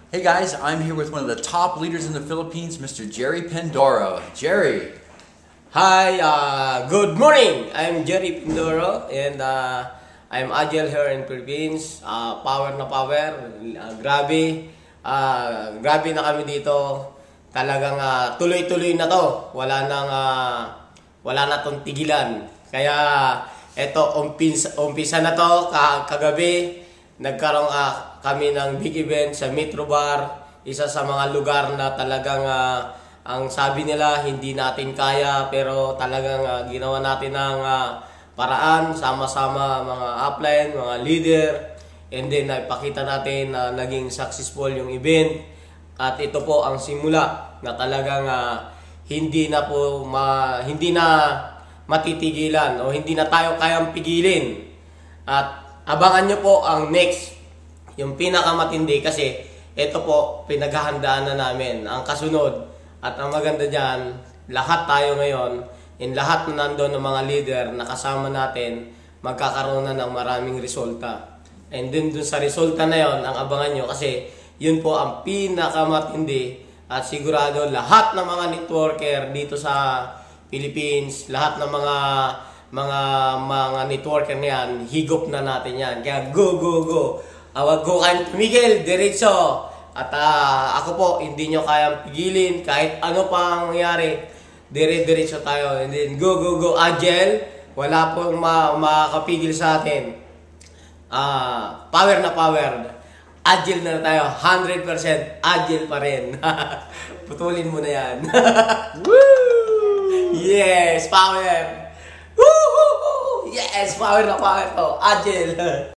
Hey guys, I'm here with one of the top leaders in the Philippines, Mr. Jerry Pendoro. Jerry. Hi, good morning. I'm Jerry Pindoro and I'm agile here in Philippines. Power na power. Grabe. Grabe na kami dito. Talagang tuloy-tuloy na to. Wala na tong tigilan. Kaya eto umpisa na to kagabi. Nagkaroon kami ng big event sa Metro Bar. Isa sa mga lugar na talagang ang sabi nila hindi natin kaya, pero talagang ginawa natin ng paraan, sama-sama mga upline, mga leader, and then ipakita natin na naging successful yung event. At ito po ang simula na talagang hindi na matitigilan o hindi na tayo kayang pigilin. At abangan nyo po ang next, yung pinakamatindi, kasi ito po pinaghahandaan na namin ang kasunod. At ang maganda dyan, lahat tayo ngayon, in lahat na nandun ng mga leader na kasama natin, magkakaroon na ng maraming resulta. And then dun sa resulta na yon, ang abangan nyo, kasi yun po ang pinakamatindi. At sigurado lahat ng mga networker dito sa Philippines, lahat ng mga networker na yan, higop na natin yan. Kaya go, go, go. Awag go kayong tumigil, diretso. At ako po, hindi nyo kayang pigilin kahit ano pa ang mangyari. Diretso tayo. And then go, go, go, agile. Wala pong makakapigil sa atin. Power na power. Agile na tayo. 100% agile pa rin. Putulin mo na yan. Woo! Yes, power. Woo! Yes, power na power to. Agile.